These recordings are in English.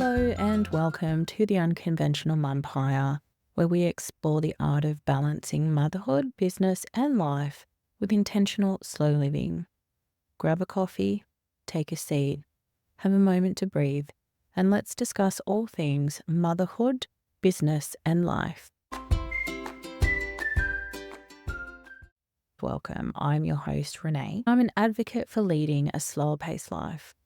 Hello and welcome to the Unconventional Mumpire, where we explore the art of balancing motherhood, business, and life with intentional slow living. Grab a coffee, take a seat, have a moment to breathe, and let's discuss all things motherhood, business, and life. Welcome. I'm your host, Rannee. I'm an advocate for leading a slower paced life.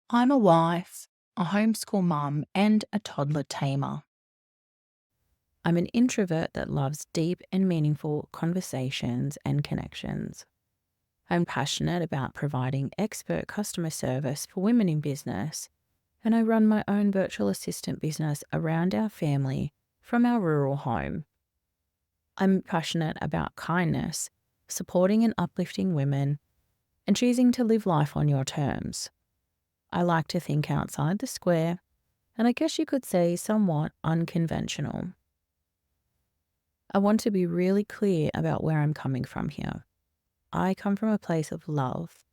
I'm a wife, a homeschool mum, and a toddler tamer. I'm an introvert that loves deep and meaningful conversations and connections. I'm passionate about providing expert customer service for women in business, and I run my own virtual assistant business around our family from our rural home. I'm passionate about kindness, supporting and uplifting women, and choosing to live life on your terms. I like to think outside the square, and I guess you could say somewhat unconventional. I want to be really clear about where I'm coming from here. I come from a place of love,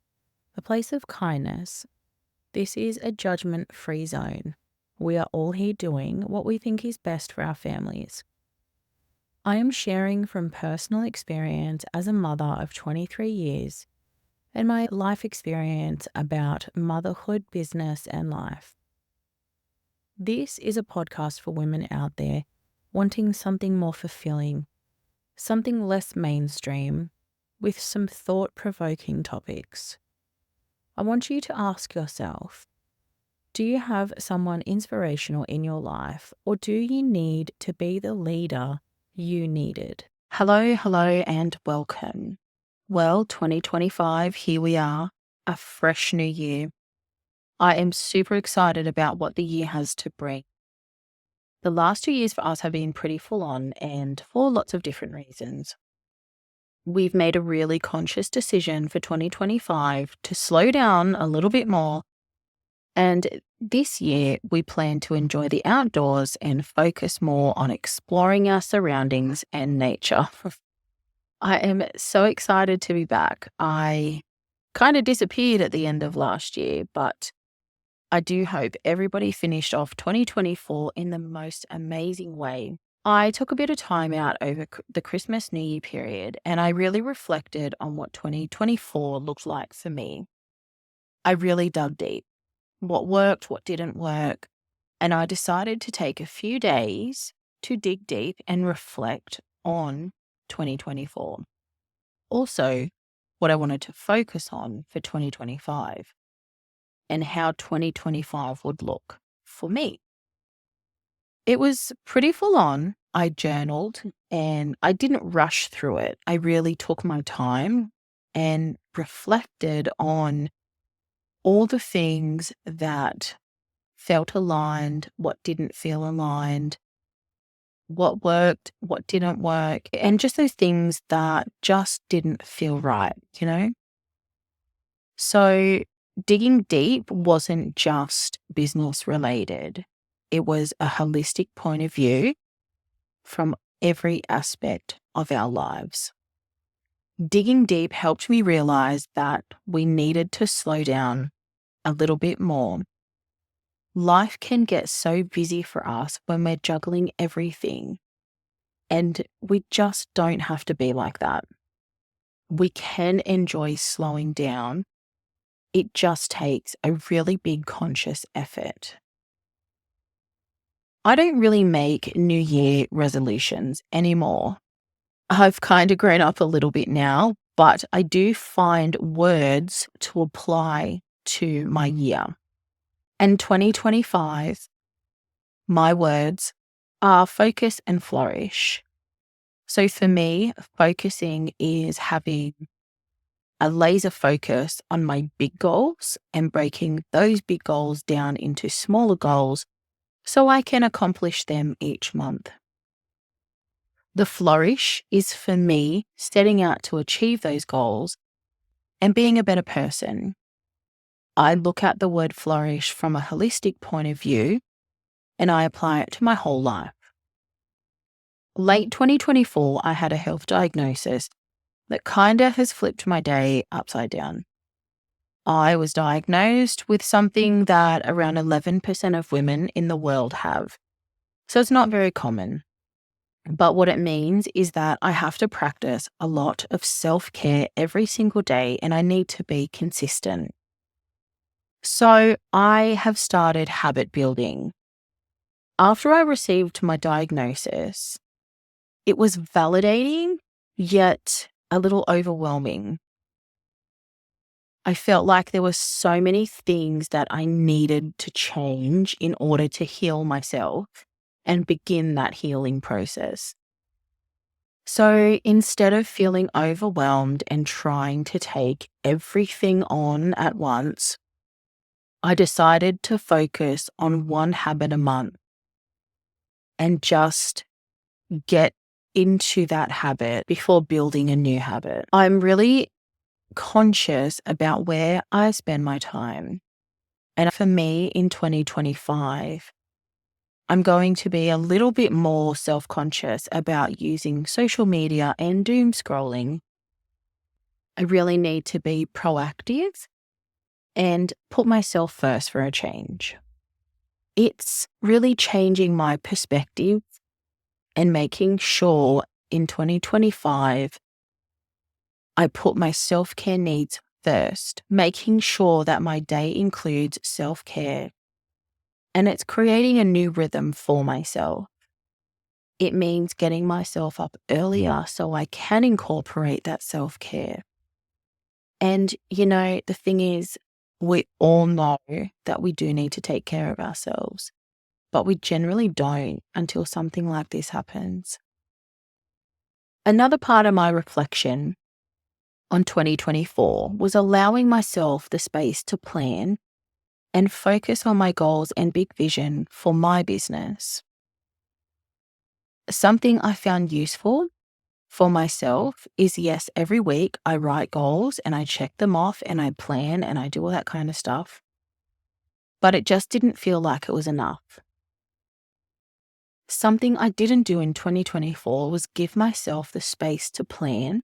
a place of kindness. This is a judgment-free zone. We are all here doing what we think is best for our families. I am sharing from personal experience as a mother of 23 years and my life experience about motherhood, business, and life. This is a podcast for women out there wanting something more fulfilling, something less mainstream, with some thought-provoking topics. I want you to ask yourself, do you have someone inspirational in your life, or do you need to be the leader you needed? Hello, and welcome. Well, 2025, here we are, a fresh new year. I am super excited about what the year has to bring. The last 2 years for us have been pretty full on, and for lots of different reasons. We've made a really conscious decision for 2025 to slow down a little bit more. And this year, we plan to enjoy the outdoors and focus more on exploring our surroundings and nature. I am so excited to be back. I kind of disappeared at the end of last year, but I do hope everybody finished off 2024 in the most amazing way. I took a bit of time out over the Christmas New Year period, and I really reflected on what 2024 looked like for me. I really dug deep. What worked, what didn't work, and I decided to take a few days to dig deep and reflect on 2024. Also, what I wanted to focus on for 2025 and how 2025 would look for me. It was pretty full on. I journaled and I didn't rush through it. I really took my time and reflected on all the things that felt aligned, what didn't feel aligned, what worked, what didn't work, and just those things that just didn't feel right, you know? So digging deep wasn't just business related. It was a holistic point of view from every aspect of our lives. Digging deep helped me realize that we needed to slow down a little bit more. Life can get so busy for us when we're juggling everything, and we just don't have to be like that. We can enjoy slowing down. It just takes a really big conscious effort. I don't really make New Year resolutions anymore. I've kind of grown up a little bit now, but I do find words to apply to my year. And 2025, my words are focus and flourish. So for me, focusing is having a laser focus on my big goals and breaking those big goals down into smaller goals so I can accomplish them each month. The flourish is for me setting out to achieve those goals and being a better person. I look at the word flourish from a holistic point of view and I apply it to my whole life. Late 2024, I had a health diagnosis that kind of has flipped my day upside down. I was diagnosed with something that around 11% of women in the world have. So it's not very common. But what it means is that I have to practice a lot of self-care every single day, and I need to be consistent. So I have started habit building. After I received my diagnosis, it was validating, yet a little overwhelming. I felt like there were so many things that I needed to change in order to heal myself and begin that healing process. So instead of feeling overwhelmed and trying to take everything on at once, I decided to focus on one habit a month and just get into that habit before building a new habit. I'm really conscious about where I spend my time. And for me in 2025, I'm going to be a little bit more self-conscious about using social media and doom scrolling. I really need to be proactive and put myself first for a change. It's really changing my perspective and making sure in 2025 I put my self-care needs first, making sure that my day includes self-care. And it's creating a new rhythm for myself. It means getting myself up earlier so I can incorporate that self-care. And, the thing is, we all know that we do need to take care of ourselves, but we generally don't until something like this happens. Another part of my reflection on 2024 was allowing myself the space to plan and focus on my goals and big vision for my business. Something I found useful for myself is, yes, every week I write goals and I check them off and I plan and I do all that kind of stuff. But it just didn't feel like it was enough. Something I didn't do in 2024 was give myself the space to plan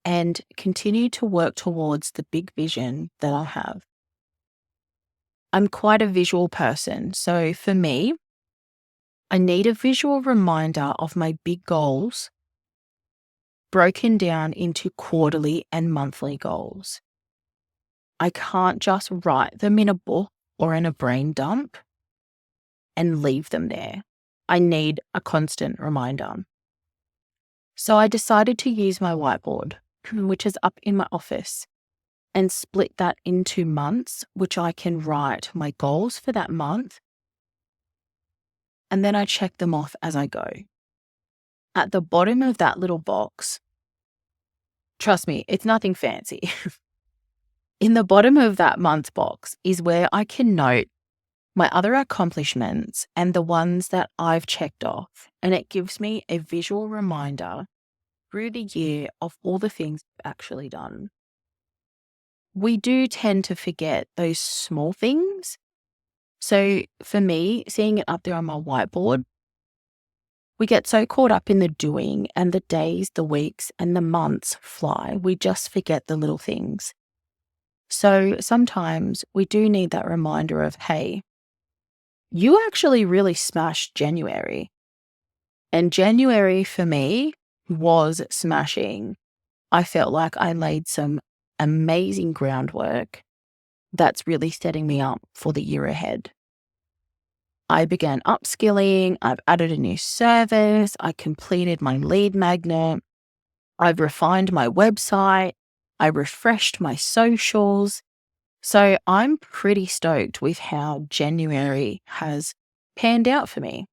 and continue to work towards the big vision that I have. I'm quite a visual person, so for me, I need a visual reminder of my big goals broken down into quarterly and monthly goals. I can't just write them in a book or in a brain dump and leave them there. I need a constant reminder. So I decided to use my whiteboard, which is up in my office, and split that into months, which I can write my goals for that month. And then I check them off as I go. At the bottom of that little box, trust me, it's nothing fancy. In the bottom of that month box is where I can note my other accomplishments and the ones that I've checked off. And it gives me a visual reminder through the year of all the things I've actually done. We do tend to forget those small things. So for me, seeing it up there on my whiteboard, we get so caught up in the doing, and the days, the weeks, and the months fly. We just forget the little things. So sometimes we do need that reminder of, hey, you actually really smashed January. And January for me was smashing. I felt like I laid some amazing groundwork that's really setting me up for the year ahead. I began upskilling, I've added a new service, I completed my lead magnet, I've refined my website, I refreshed my socials. So I'm pretty stoked with how January has panned out for me.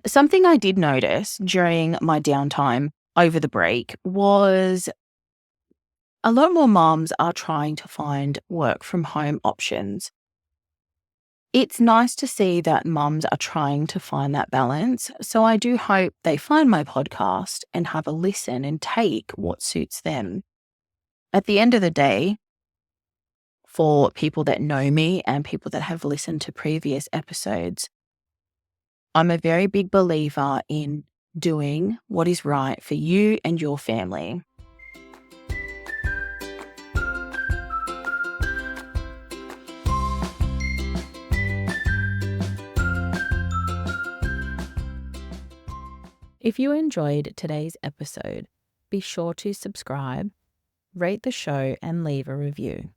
Something I did notice during my downtime over the break was a lot more moms are trying to find work from home options. It's nice to see that mums are trying to find that balance. So I do hope they find my podcast and have a listen and take what suits them. At the end of the day, for people that know me and people that have listened to previous episodes, I'm a very big believer in doing what is right for you and your family. If you enjoyed today's episode, be sure to subscribe, rate the show, and leave a review.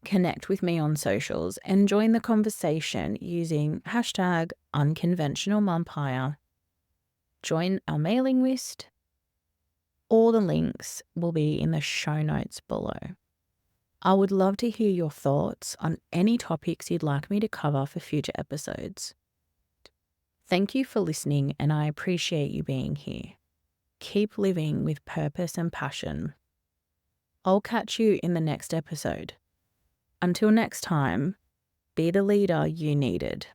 Connect with me on socials and join the conversation using hashtag Unconventional Mumpire. Join our mailing list. All the links will be in the show notes below. I would love to hear your thoughts on any topics you'd like me to cover for future episodes. Thank you for listening, and I appreciate you being here. Keep living with purpose and passion. I'll catch you in the next episode. Until next time, be the leader you needed.